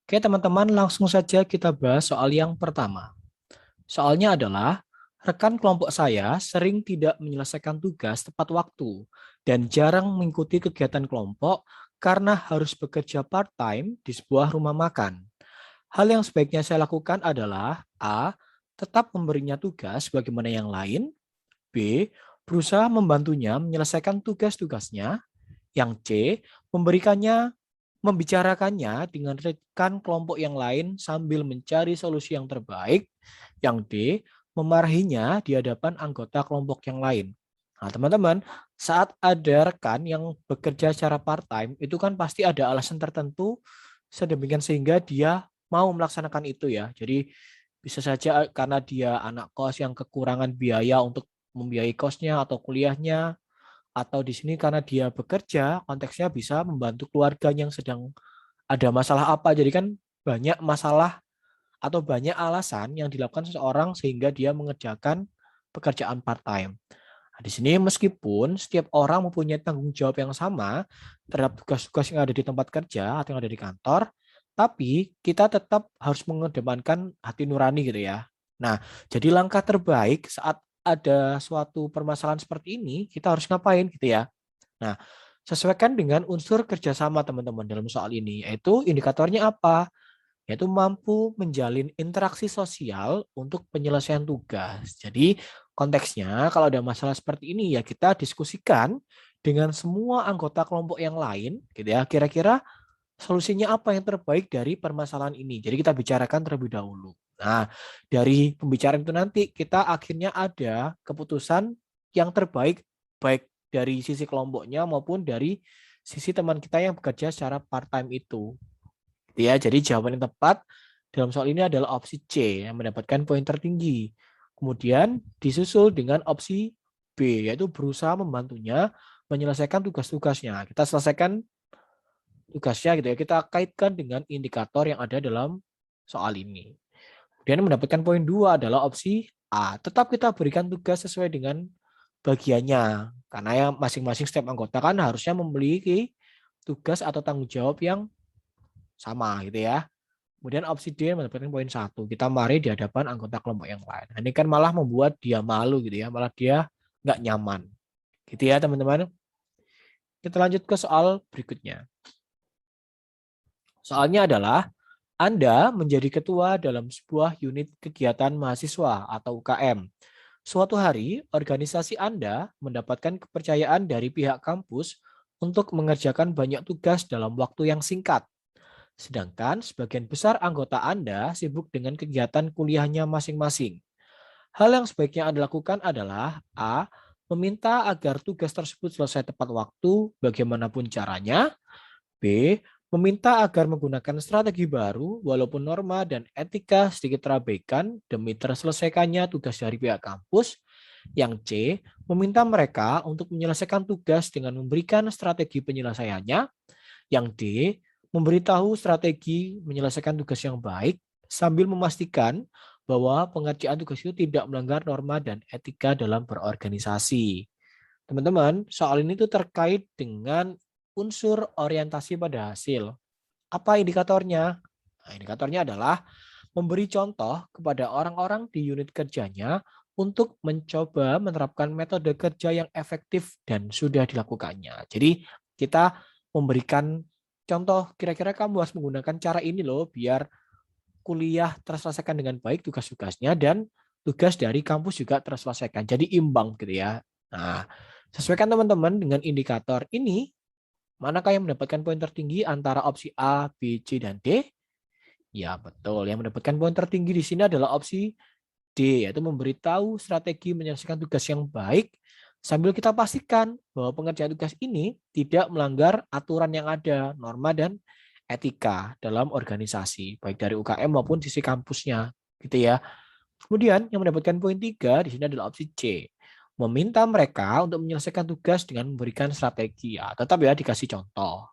Oke, teman-teman, langsung saja kita bahas soal yang pertama. Soalnya adalah, rekan kelompok saya sering tidak menyelesaikan tugas tepat waktu dan jarang mengikuti kegiatan kelompok karena harus bekerja part-time di sebuah rumah makan. Hal yang sebaiknya saya lakukan adalah A. Tetap memberinya tugas bagaimana yang lain. B. Berusaha membantunya menyelesaikan tugas-tugasnya. Yang C. Membicarakannya dengan rekan kelompok yang lain sambil mencari solusi yang terbaik. Yang D, memarahinya di hadapan anggota kelompok yang lain. Nah, teman-teman, saat ada rekan yang bekerja secara part-time, itu kan pasti ada alasan tertentu sedemikian sehingga dia mau melaksanakan itu ya. Jadi bisa saja karena dia anak kos yang kekurangan biaya untuk membiayai kosnya atau kuliahnya, atau di sini karena dia bekerja, konteksnya bisa membantu keluarga yang sedang ada masalah apa. Jadi kan banyak masalah atau banyak alasan yang dilakukan seseorang sehingga dia mengerjakan pekerjaan part-time. Nah, di sini meskipun setiap orang mempunyai tanggung jawab yang sama terhadap tugas-tugas yang ada di tempat kerja atau yang ada di kantor, tapi kita tetap harus mengedepankan hati nurani gitu ya. Nah, jadi langkah terbaik saat ada suatu permasalahan seperti ini, kita harus ngapain gitu ya. Nah, sesuaikan dengan unsur kerjasama teman-teman dalam soal ini, yaitu indikatornya apa? Yaitu mampu menjalin interaksi sosial untuk penyelesaian tugas. Jadi konteksnya kalau ada masalah seperti ini ya kita diskusikan dengan semua anggota kelompok yang lain gitu ya. Kira-kira solusinya apa yang terbaik dari permasalahan ini. Jadi kita bicarakan terlebih dahulu. Nah, dari pembicaraan itu nanti kita akhirnya ada keputusan yang terbaik baik dari sisi kelompoknya maupun dari sisi teman kita yang bekerja secara part-time itu. Ya, jadi jawaban yang tepat dalam soal ini adalah opsi C yang mendapatkan poin tertinggi. Kemudian disusul dengan opsi B, yaitu berusaha membantunya menyelesaikan tugas-tugasnya. Kita selesaikan tugasnya gitu ya, kita kaitkan dengan indikator yang ada dalam soal ini. Kemudian mendapatkan poin 2 adalah opsi A. Tetap kita berikan tugas sesuai dengan bagiannya. Karena yang masing-masing setiap anggota kan harusnya memiliki tugas atau tanggung jawab yang sama gitu ya. Kemudian opsi D mendapatkan poin 1. Kita mari di hadapan anggota kelompok yang lain. Nah, ini kan malah membuat dia malu gitu ya. Malah dia nggak nyaman. Gitu ya teman-teman. Kita lanjut ke soal berikutnya. Soalnya adalah Anda menjadi ketua dalam sebuah unit kegiatan mahasiswa atau UKM. Suatu hari, organisasi Anda mendapatkan kepercayaan dari pihak kampus untuk mengerjakan banyak tugas dalam waktu yang singkat. Sedangkan sebagian besar anggota Anda sibuk dengan kegiatan kuliahnya masing-masing. Hal yang sebaiknya Anda lakukan adalah A. Meminta agar tugas tersebut selesai tepat waktu bagaimanapun caranya. B. Meminta agar menggunakan strategi baru walaupun norma dan etika sedikit terabaikan demi terselesaikannya tugas dari pihak kampus. Yang C. Meminta mereka untuk menyelesaikan tugas dengan memberikan strategi penyelesaiannya. Yang D, memberitahu strategi menyelesaikan tugas yang baik sambil memastikan bahwa pengerjaan tugas itu tidak melanggar norma dan etika dalam berorganisasi. Teman-teman, soal ini tuh terkait dengan unsur orientasi pada hasil. Apa indikatornya? Nah, indikatornya adalah memberi contoh kepada orang-orang di unit kerjanya untuk mencoba menerapkan metode kerja yang efektif dan sudah dilakukannya. Jadi kita memberikan contoh, kira-kira kamu harus menggunakan cara ini loh biar kuliah terselesaikan dengan baik tugas-tugasnya dan tugas dari kampus juga terselesaikan. Jadi imbang gitu ya. Nah, sesuaikan teman-teman dengan indikator ini, manakah yang mendapatkan poin tertinggi antara opsi A, B, C, dan D? Ya, betul. Yang mendapatkan poin tertinggi di sini adalah opsi D, yaitu memberitahu strategi menyelesaikan tugas yang baik sambil kita pastikan bahwa pengerjaan tugas ini tidak melanggar aturan yang ada, norma dan etika dalam organisasi, baik dari UKM maupun sisi kampusnya, gitu ya. Kemudian yang mendapatkan poin 3 di sini adalah opsi C, meminta mereka untuk menyelesaikan tugas dengan memberikan strategi. Ya, tetap ya dikasih contoh.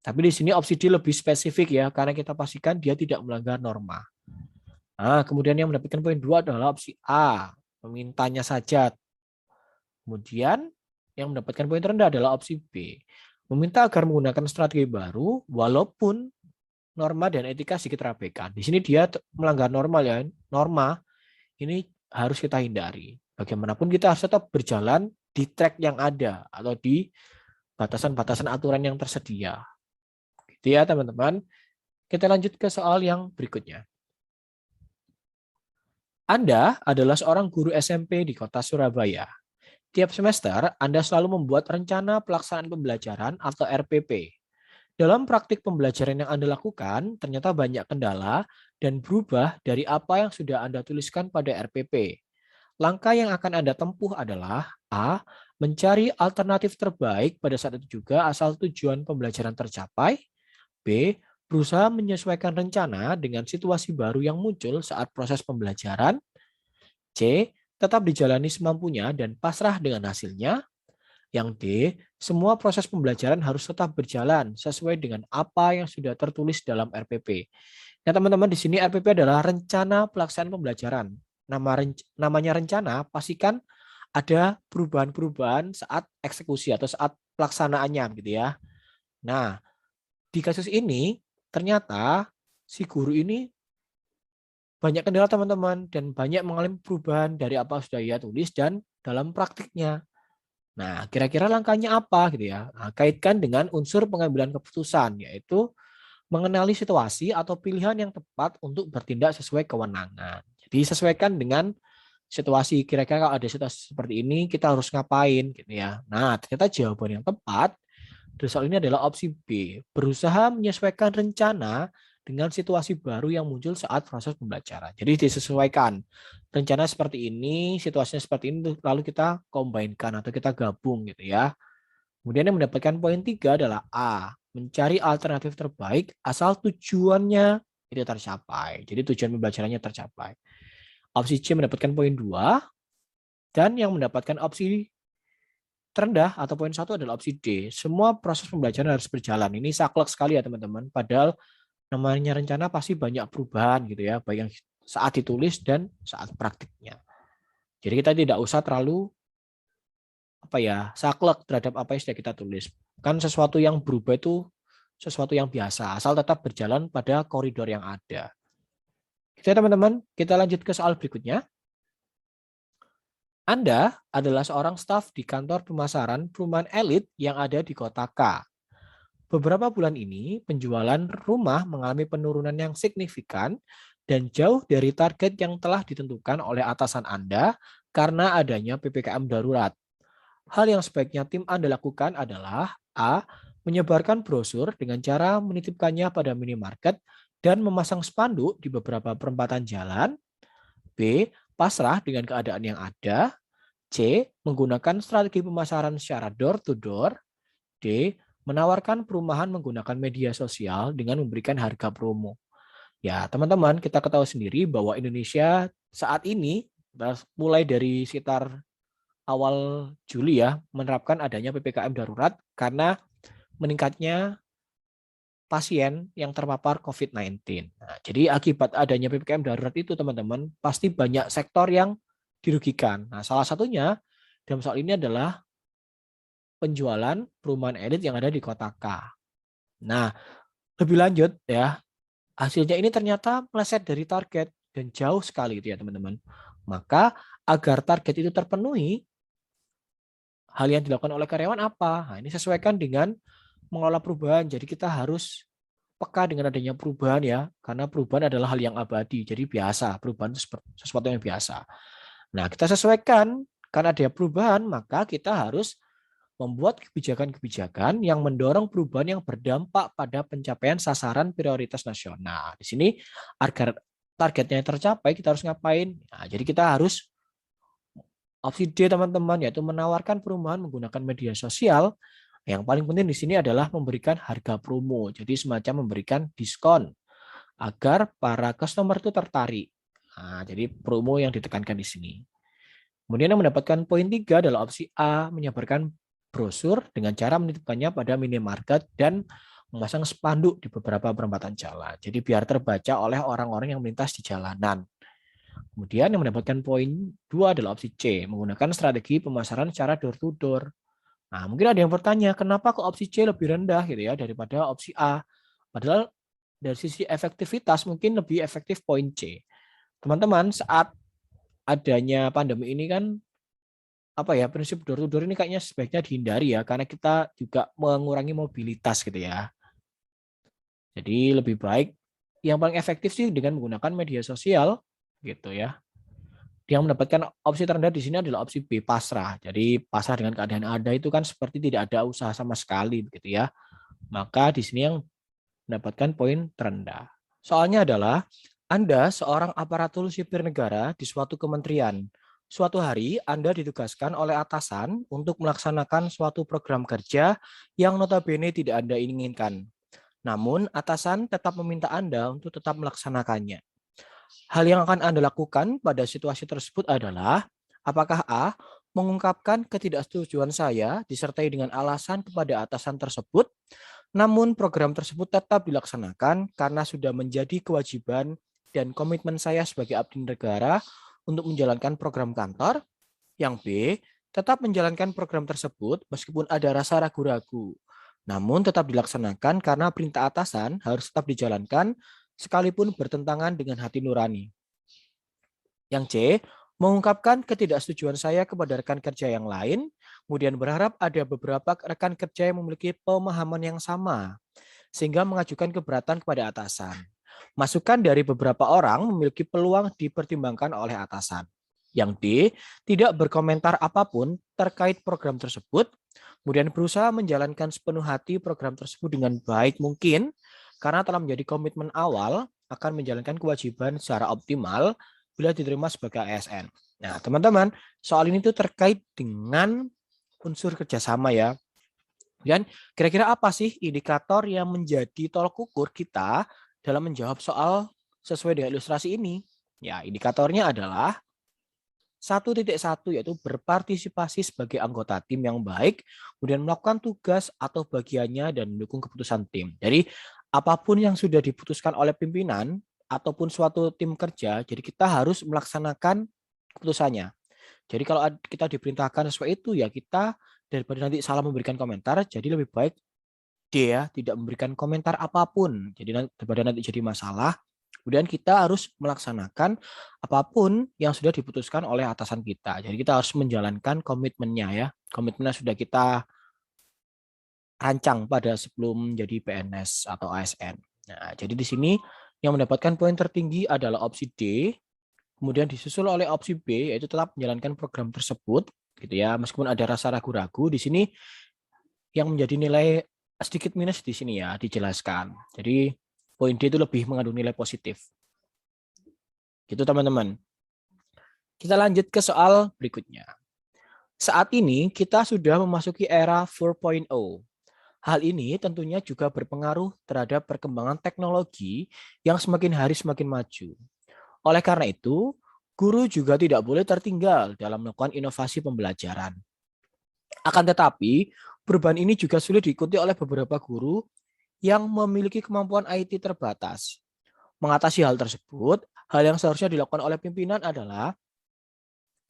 Tapi di sini opsi D lebih spesifik ya, karena kita pastikan dia tidak melanggar norma. Nah, kemudian yang mendapatkan poin 2 adalah opsi A, memintanya saja. Kemudian yang mendapatkan poin terendah adalah opsi B, meminta agar menggunakan strategi baru walaupun norma dan etika sedikit terabaikan. Di sini dia melanggar normal ya. Norma ini harus kita hindari. Bagaimanapun kita harus tetap berjalan di track yang ada atau di batasan-batasan aturan yang tersedia. Gitu ya teman-teman. Kita lanjut ke soal yang berikutnya. Anda adalah seorang guru SMP di kota Surabaya. Tiap semester, Anda selalu membuat rencana pelaksanaan pembelajaran atau RPP. Dalam praktik pembelajaran yang Anda lakukan, ternyata banyak kendala dan berubah dari apa yang sudah Anda tuliskan pada RPP. Langkah yang akan Anda tempuh adalah A. Mencari alternatif terbaik pada saat itu juga asal tujuan pembelajaran tercapai. B. Berusaha menyesuaikan rencana dengan situasi baru yang muncul saat proses pembelajaran. C. Tetap dijalani semampunya dan pasrah dengan hasilnya. Yang D. Semua proses pembelajaran harus tetap berjalan sesuai dengan apa yang sudah tertulis dalam RPP. Nah, teman-teman, di sini RPP adalah rencana pelaksanaan pembelajaran. Namanya rencana, pastikan ada perubahan-perubahan saat eksekusi atau saat pelaksanaannya gitu ya. Nah, di kasus ini ternyata si guru ini banyak kendala teman-teman dan banyak mengalami perubahan dari apa yang sudah ia tulis dan dalam praktiknya. Nah, kira-kira langkahnya apa gitu ya? Nah, kaitkan dengan unsur pengambilan keputusan, yaitu mengenali situasi atau pilihan yang tepat untuk bertindak sesuai kewenangan. Jadi sesuaikan dengan situasi. Kira-kira kalau ada situasi seperti ini, kita harus ngapain gitu ya. Nah, ternyata jawaban yang tepat dari soal ini adalah opsi B. Berusaha menyesuaikan rencana dengan situasi baru yang muncul saat proses pembelajaran. Jadi disesuaikan. Rencana seperti ini, situasinya seperti ini, lalu kita combine-kan atau kita gabung gitu ya. Kemudian yang mendapatkan poin 3 adalah A. Mencari alternatif terbaik asal tujuannya itu tercapai. Jadi tujuan pembelajarannya tercapai. Opsi C mendapatkan poin 2. Dan yang mendapatkan opsi terendah atau poin 1 adalah opsi D. Semua proses pembelajaran harus berjalan. Ini saklek sekali ya teman-teman. Padahal namanya rencana pasti banyak perubahan gitu ya. Baik yang saat ditulis dan saat praktiknya. Jadi kita tidak usah terlalu saklek terhadap apa yang sudah kita tulis. Kan sesuatu yang berubah itu sesuatu yang biasa, asal tetap berjalan pada koridor yang ada. Oke teman-teman, kita lanjut ke soal berikutnya. Anda adalah seorang staf di kantor pemasaran perumahan elit yang ada di kota K. Beberapa bulan ini, penjualan rumah mengalami penurunan yang signifikan dan jauh dari target yang telah ditentukan oleh atasan Anda karena adanya PPKM darurat. Hal yang sebaiknya tim Anda lakukan adalah A. Menyebarkan brosur dengan cara menitipkannya pada minimarket dan memasang spanduk di beberapa perempatan jalan. B. Pasrah dengan keadaan yang ada. C. Menggunakan strategi pemasaran secara door-to-door. D. Menawarkan perumahan menggunakan media sosial dengan memberikan harga promo. Ya, teman-teman, kita ketahui sendiri bahwa Indonesia saat ini mulai dari sekitar awal Juli ya menerapkan adanya PPKM darurat karena meningkatnya pasien yang terpapar COVID-19. Nah, jadi akibat adanya PPKM darurat itu teman-teman pasti banyak sektor yang dirugikan. Nah, salah satunya dalam soal ini adalah penjualan perumahan elit yang ada di kota K. Nah, lebih lanjut ya, hasilnya ini ternyata meleset dari target dan jauh sekali itu ya teman-teman. Maka agar target itu terpenuhi, hal yang dilakukan oleh karyawan apa? Nah, ini sesuaikan dengan mengelola perubahan. Jadi kita harus peka dengan adanya perubahan ya, karena perubahan adalah hal yang abadi. Jadi biasa, perubahan itu sesuatu yang biasa. Nah, kita sesuaikan karena ada perubahan, maka kita harus membuat kebijakan-kebijakan yang mendorong perubahan yang berdampak pada pencapaian sasaran prioritas nasional. Di sini agar targetnya tercapai, kita harus ngapain? Nah, jadi kita harus opsi D teman-teman, yaitu menawarkan perumahan menggunakan media sosial. Yang paling penting di sini adalah memberikan harga promo, jadi semacam memberikan diskon agar para customer itu tertarik. Nah, jadi promo yang ditekankan di sini. Kemudian yang mendapatkan poin 3 adalah opsi A, menyebarkan brosur dengan cara menitipkannya pada minimarket dan memasang spanduk di beberapa perempatan jalan. Jadi biar terbaca oleh orang-orang yang melintas di jalanan. Kemudian yang mendapatkan poin 2 adalah opsi C, menggunakan strategi pemasaran secara door to door. Nah, mungkin ada yang bertanya, kenapa kok opsi C lebih rendah gitu ya daripada opsi A? Padahal dari sisi efektivitas mungkin lebih efektif poin C. Teman-teman, saat adanya pandemi ini kan prinsip door to door ini kayaknya sebaiknya dihindari ya, karena kita juga mengurangi mobilitas gitu ya. Jadi lebih baik yang paling efektif sih dengan menggunakan media sosial gitu ya. Yang mendapatkan opsi terendah di sini adalah opsi B, pasrah. Jadi pasrah dengan keadaan ada itu kan seperti tidak ada usaha sama sekali begitu ya. Maka di sini yang mendapatkan poin terendah. Soalnya adalah Anda seorang aparatur sipil negara di suatu kementerian. Suatu hari Anda ditugaskan oleh atasan untuk melaksanakan suatu program kerja yang notabene tidak Anda inginkan. Namun atasan tetap meminta Anda untuk tetap melaksanakannya. Hal yang akan Anda lakukan pada situasi tersebut adalah, apakah A, mengungkapkan ketidaksetujuan saya disertai dengan alasan kepada atasan tersebut, namun program tersebut tetap dilaksanakan karena sudah menjadi kewajiban dan komitmen saya sebagai abdi negara untuk menjalankan program kantor. Yang B, tetap menjalankan program tersebut meskipun ada rasa ragu-ragu, namun tetap dilaksanakan karena perintah atasan harus tetap dijalankan sekalipun bertentangan dengan hati nurani. Yang C, mengungkapkan ketidaksetujuan saya kepada rekan kerja yang lain, kemudian berharap ada beberapa rekan kerja yang memiliki pemahaman yang sama, sehingga mengajukan keberatan kepada atasan. Masukan dari beberapa orang memiliki peluang dipertimbangkan oleh atasan. Yang D, tidak berkomentar apapun terkait program tersebut, kemudian berusaha menjalankan sepenuh hati program tersebut dengan baik mungkin, karena telah menjadi komitmen awal akan menjalankan kewajiban secara optimal bila diterima sebagai ASN. Nah, teman-teman, soal ini tuh terkait dengan unsur kerjasama ya. Dan kira-kira apa sih indikator yang menjadi tolok ukur kita dalam menjawab soal sesuai dengan ilustrasi ini? Ya, indikatornya adalah 1.1, yaitu berpartisipasi sebagai anggota tim yang baik, kemudian melakukan tugas atau bagiannya dan mendukung keputusan tim. Jadi apapun yang sudah diputuskan oleh pimpinan ataupun suatu tim kerja, jadi kita harus melaksanakan keputusannya. Jadi kalau kita diperintahkan sesuai itu, ya kita daripada nanti salah memberikan komentar, jadi lebih baik dia tidak memberikan komentar apapun. Jadi daripada nanti jadi masalah, kemudian kita harus melaksanakan apapun yang sudah diputuskan oleh atasan kita. Jadi kita harus menjalankan komitmennya ya. Komitmennya sudah kita rancang pada sebelum menjadi PNS atau ASN. Nah, jadi di sini yang mendapatkan poin tertinggi adalah opsi D, kemudian disusul oleh opsi B, yaitu tetap menjalankan program tersebut, gitu ya. Meskipun ada rasa ragu-ragu, di sini yang menjadi nilai sedikit minus di sini ya dijelaskan. Jadi poin D itu lebih mengandung nilai positif. Gitu teman-teman. Kita lanjut ke soal berikutnya. Saat ini kita sudah memasuki era 4.0. Hal ini tentunya juga berpengaruh terhadap perkembangan teknologi yang semakin hari semakin maju. Oleh karena itu, guru juga tidak boleh tertinggal dalam melakukan inovasi pembelajaran. Akan tetapi, perubahan ini juga sulit diikuti oleh beberapa guru yang memiliki kemampuan IT terbatas. Mengatasi hal tersebut, hal yang seharusnya dilakukan oleh pimpinan adalah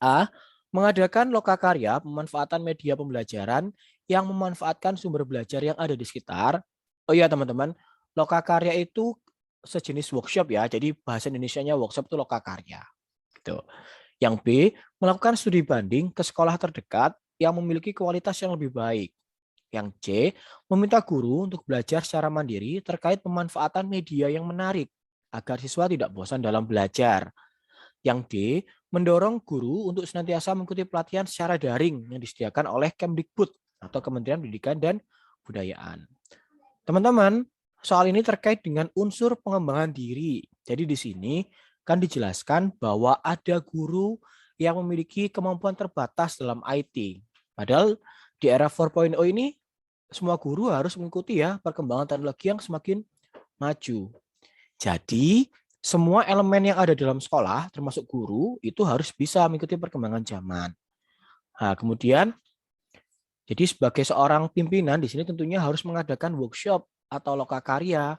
A. Mengadakan lokakarya pemanfaatan media pembelajaran yang memanfaatkan sumber belajar yang ada di sekitar. Oh iya teman-teman, lokakarya itu sejenis workshop ya, jadi bahasa Indonesianya workshop itu lokakarya. Gitu. Yang B, melakukan studi banding ke sekolah terdekat yang memiliki kualitas yang lebih baik. Yang C, meminta guru untuk belajar secara mandiri terkait pemanfaatan media yang menarik agar siswa tidak bosan dalam belajar. Yang D, mendorong guru untuk senantiasa mengikuti pelatihan secara daring yang disediakan oleh Kemdikbud atau Kementerian Pendidikan dan Kebudayaan. Teman-teman, soal ini terkait dengan unsur pengembangan diri. Jadi di sini kan dijelaskan bahwa ada guru yang memiliki kemampuan terbatas dalam IT. Padahal di era 4.0 ini semua guru harus mengikuti ya perkembangan teknologi yang semakin maju. Jadi semua elemen yang ada dalam sekolah, termasuk guru, itu harus bisa mengikuti perkembangan zaman. Nah, kemudian, jadi sebagai seorang pimpinan di sini tentunya harus mengadakan workshop atau lokakarya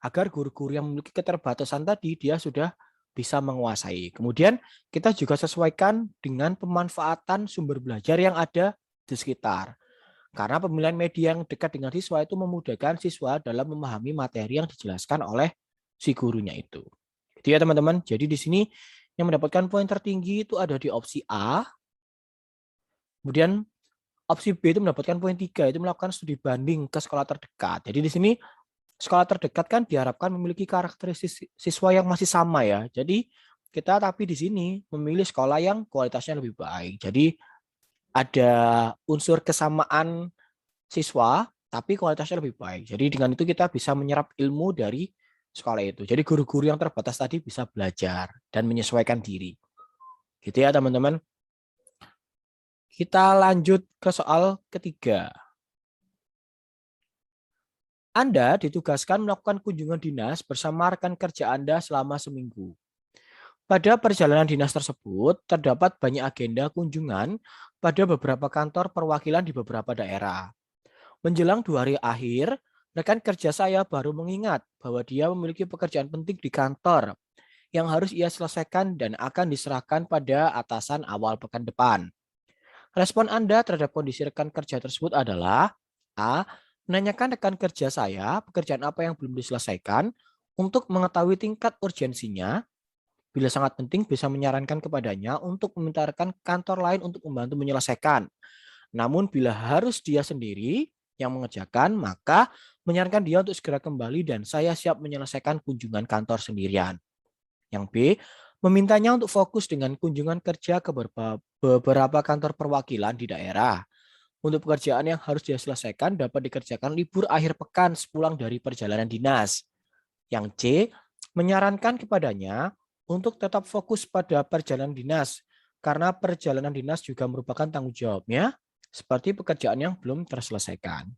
agar guru-guru yang memiliki keterbatasan tadi dia sudah bisa menguasai. Kemudian kita juga sesuaikan dengan pemanfaatan sumber belajar yang ada di sekitar. Karena pemilihan media yang dekat dengan siswa itu memudahkan siswa dalam memahami materi yang dijelaskan oleh si gurunya itu. Jadi ya teman-teman, jadi di sini yang mendapatkan poin tertinggi itu ada di opsi A. Kemudian opsi B itu mendapatkan poin 3, itu melakukan studi banding ke sekolah terdekat. Jadi di sini sekolah terdekat kan diharapkan memiliki karakteristik siswa yang masih sama ya. Jadi kita tapi di sini memilih sekolah yang kualitasnya lebih baik. Jadi ada unsur kesamaan siswa tapi kualitasnya lebih baik. Jadi dengan itu kita bisa menyerap ilmu dari sekolah itu. Jadi guru-guru yang terbatas tadi bisa belajar dan menyesuaikan diri. Gitu ya teman-teman. Kita lanjut ke soal ketiga. Anda ditugaskan melakukan kunjungan dinas bersama rekan kerja Anda selama seminggu. Pada perjalanan dinas tersebut, terdapat banyak agenda kunjungan pada beberapa kantor perwakilan di beberapa daerah. Menjelang 2 hari akhir, rekan kerja saya baru mengingat bahwa dia memiliki pekerjaan penting di kantor yang harus ia selesaikan dan akan diserahkan pada atasan awal pekan depan. Respon Anda terhadap kondisi rekan kerja tersebut adalah A. Menanyakan rekan kerja saya pekerjaan apa yang belum diselesaikan untuk mengetahui tingkat urgensinya. Bila sangat penting bisa menyarankan kepadanya untuk meminta rekan kantor lain untuk membantu menyelesaikan. Namun bila harus dia sendiri yang mengerjakan, maka menyarankan dia untuk segera kembali dan saya siap menyelesaikan kunjungan kantor sendirian. Yang B, memintanya untuk fokus dengan kunjungan kerja ke beberapa kantor perwakilan di daerah. Untuk pekerjaan yang harus dia selesaikan dapat dikerjakan libur akhir pekan sepulang dari perjalanan dinas. Yang C, menyarankan kepadanya untuk tetap fokus pada perjalanan dinas karena perjalanan dinas juga merupakan tanggung jawabnya seperti pekerjaan yang belum terselesaikan.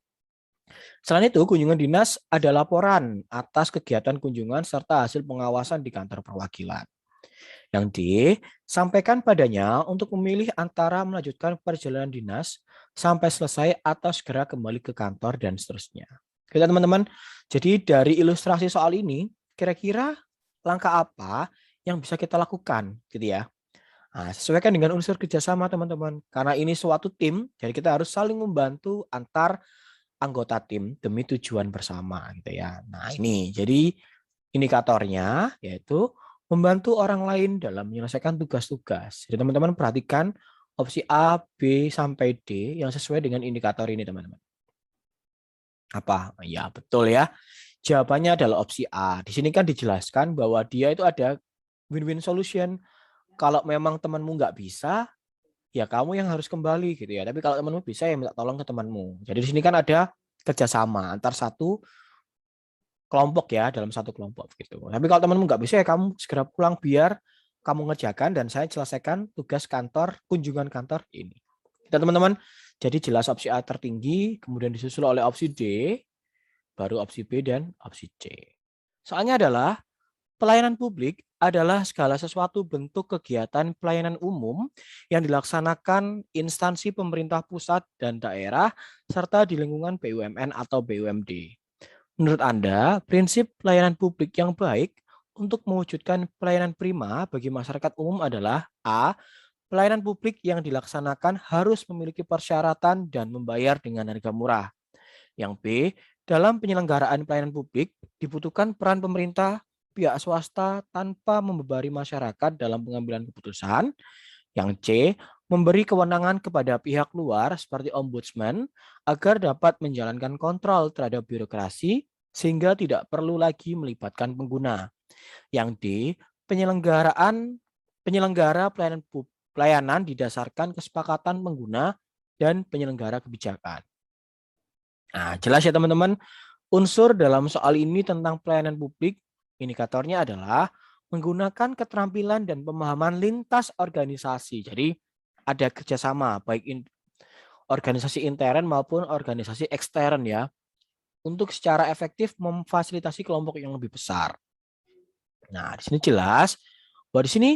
Selain itu, kunjungan dinas ada laporan atas kegiatan kunjungan serta hasil pengawasan di kantor perwakilan. Yang D, sampaikan padanya untuk memilih antara melanjutkan perjalanan dinas sampai selesai atau segera kembali ke kantor dan seterusnya. Oke teman-teman, jadi dari ilustrasi soal ini, kira-kira langkah apa yang bisa kita lakukan gitu ya. Nah, sesuaikan dengan unsur kerjasama teman-teman. Karena ini suatu tim, jadi kita harus saling membantu antar anggota tim demi tujuan bersama gitu ya. Nah ini, jadi indikatornya yaitu membantu orang lain dalam menyelesaikan tugas-tugas. Jadi teman-teman perhatikan opsi A, B, sampai D yang sesuai dengan indikator ini teman-teman. Apa? Ya betul ya. Jawabannya adalah opsi A. Di sini kan dijelaskan bahwa dia itu ada win-win solution. Kalau memang temanmu nggak bisa, ya kamu yang harus kembali gitu ya. Tapi kalau temanmu bisa ya minta tolong ke temanmu. Jadi di sini kan ada kerjasama antar satu kelompok ya, dalam satu kelompok gitu. Tapi kalau temanmu nggak bisa ya kamu segera pulang biar kamu ngerjakan dan saya selesaikan tugas kantor, kunjungan kantor ini. Kita teman-teman, jadi jelas opsi A tertinggi, kemudian disusul oleh opsi D, baru opsi B dan opsi C. Soalnya adalah pelayanan publik adalah segala sesuatu bentuk kegiatan pelayanan umum yang dilaksanakan instansi pemerintah pusat dan daerah serta di lingkungan BUMN atau BUMD. Menurut Anda, prinsip pelayanan publik yang baik untuk mewujudkan pelayanan prima bagi masyarakat umum adalah A. Pelayanan publik yang dilaksanakan harus memiliki persyaratan dan membayar dengan harga murah. Yang B. Dalam penyelenggaraan pelayanan publik dibutuhkan peran pemerintah, pihak swasta tanpa membebani masyarakat dalam pengambilan keputusan. Yang C. Memberi kewenangan kepada pihak luar seperti ombudsman agar dapat menjalankan kontrol terhadap birokrasi sehingga tidak perlu lagi melibatkan pengguna. Yang D, penyelenggara pelayanan didasarkan kesepakatan pengguna dan penyelenggara kebijakan. Nah, jelas ya teman-teman, unsur dalam soal ini tentang pelayanan publik, indikatornya adalah menggunakan keterampilan dan pemahaman lintas organisasi. Jadi ada kerjasama baik organisasi intern maupun organisasi ekstern ya, untuk secara efektif memfasilitasi kelompok yang lebih besar. Nah, di sini jelas bahwa di sini,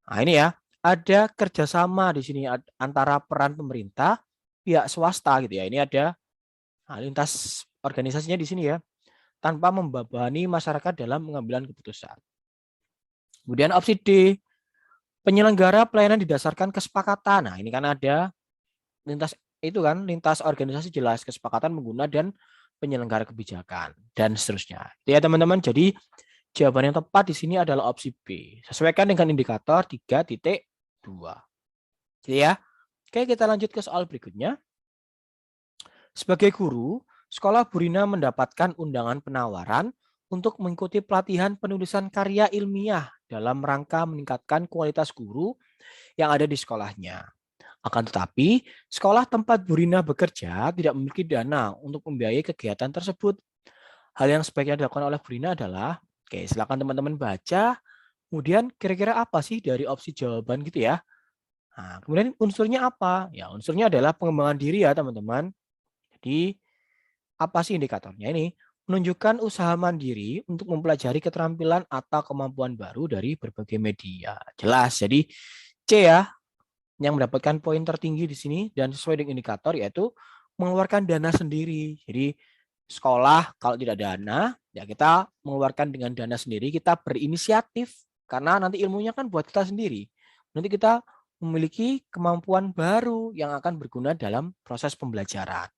nah ini ya, ada kerjasama di sini antara peran pemerintah, pihak swasta gitu ya. Ini ada lintas organisasinya di sini ya, tanpa membebani masyarakat dalam pengambilan keputusan. Kemudian opsi D, penyelenggara pelayanan didasarkan kesepakatan. Nah, ini kan ada lintas itu kan lintas organisasi jelas, kesepakatan pengguna dan penyelenggara kebijakan dan seterusnya. Ya teman-teman, jadi jawaban yang tepat di sini adalah opsi B. Sesuaikan dengan indikator 3.2. Jadi ya, oke kita lanjut ke soal berikutnya. Sebagai guru, sekolah Burina mendapatkan undangan penawaran untuk mengikuti pelatihan penulisan karya ilmiah dalam rangka meningkatkan kualitas guru yang ada di sekolahnya. Akan tetapi, sekolah tempat Burina bekerja tidak memiliki dana untuk membiayai kegiatan tersebut. Hal yang sebaiknya dilakukan oleh Burina adalah, oke silakan teman-teman baca, kemudian kira-kira apa sih dari opsi jawaban gitu ya. Nah, kemudian unsurnya apa? Ya, unsurnya adalah pengembangan diri ya teman-teman. Jadi, apa sih indikatornya ini? Menunjukkan usaha mandiri untuk mempelajari keterampilan atau kemampuan baru dari berbagai media. Jelas, jadi C ya, yang mendapatkan poin tertinggi di sini dan sesuai dengan indikator yaitu mengeluarkan dana sendiri. Jadi sekolah kalau tidak dana, ya kita mengeluarkan dengan dana sendiri, kita berinisiatif karena nanti ilmunya kan buat kita sendiri. Nanti kita memiliki kemampuan baru yang akan berguna dalam proses pembelajaran.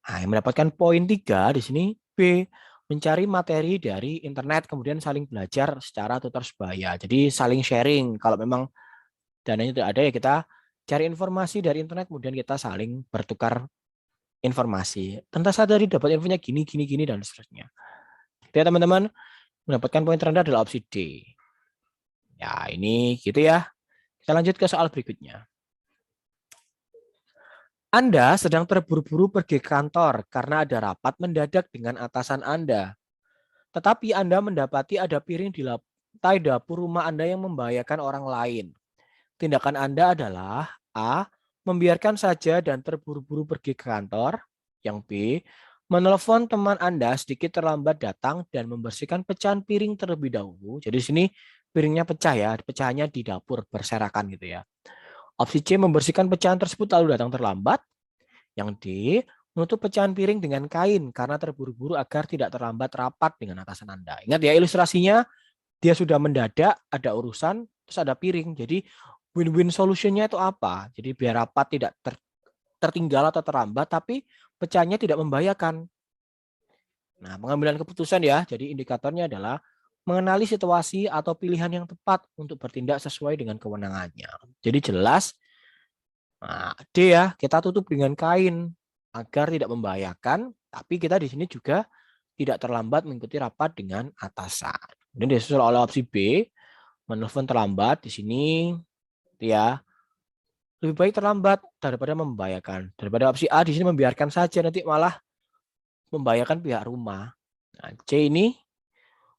Nah, yang mendapatkan poin 3 di sini B, mencari materi dari internet kemudian saling belajar secara tutor sebaya. Jadi saling sharing. Kalau memang dananya tidak ada ya kita cari informasi dari internet kemudian kita saling bertukar informasi. Tentu saja dari dapat infonya gini gini gini dan seterusnya. Jadi teman-teman mendapatkan poin terendah adalah opsi D. Ya, ini gitu ya. Kita lanjut ke soal berikutnya. Anda sedang terburu-buru pergi ke kantor karena ada rapat mendadak dengan atasan Anda. Tetapi Anda mendapati ada piring di lantai dapur rumah Anda yang membahayakan orang lain. Tindakan Anda adalah A. Membiarkan saja dan terburu-buru pergi ke kantor. Yang B. Menelepon teman Anda sedikit terlambat datang dan membersihkan pecahan piring terlebih dahulu. Jadi sini piringnya pecah ya, pecahannya di dapur berserakan gitu ya. Opsi C. Membersihkan pecahan tersebut lalu datang terlambat. Yang D. Menutup pecahan piring dengan kain karena terburu-buru agar tidak terlambat rapat dengan atasan Anda. Ingat ya ilustrasinya, dia sudah mendadak, ada urusan, terus ada piring. Jadi win-win solutionnya itu apa? Jadi biar rapat tidak tertinggal atau terlambat, tapi pecahnya tidak membahayakan. Nah, pengambilan keputusan ya, jadi indikatornya adalah mengenali situasi atau pilihan yang tepat untuk bertindak sesuai dengan kewenangannya. Jadi jelas, nah, D ya, kita tutup dengan kain agar tidak membahayakan, tapi kita di sini juga tidak terlambat mengikuti rapat dengan atasan. Ini disusul oleh opsi B, menelpon terlambat di sini ya lebih baik terlambat daripada membahayakan. Daripada opsi A di sini membiarkan saja nanti malah membahayakan pihak rumah. Nah, C ini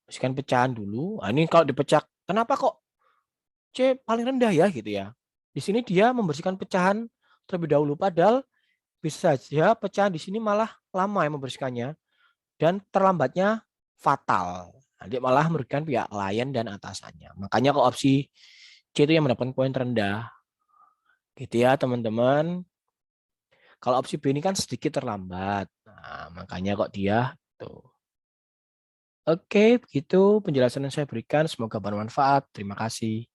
bersihkan pecahan dulu. Nah, ini kalau dipecah, kenapa kok C paling rendah ya gitu ya? Di sini dia membersihkan pecahan terlebih dahulu padahal bisa saja pecahan di sini malah lama yang membersihkannya dan terlambatnya fatal. Nanti malah merugikan pihak klien dan atasannya. Makanya kok opsi C itu yang mendapatkan poin terendah. Gitu ya teman-teman. Kalau opsi B ini kan sedikit terlambat. Nah, makanya kok dia tuh. Oke, begitu penjelasan yang saya berikan. Semoga bermanfaat. Terima kasih.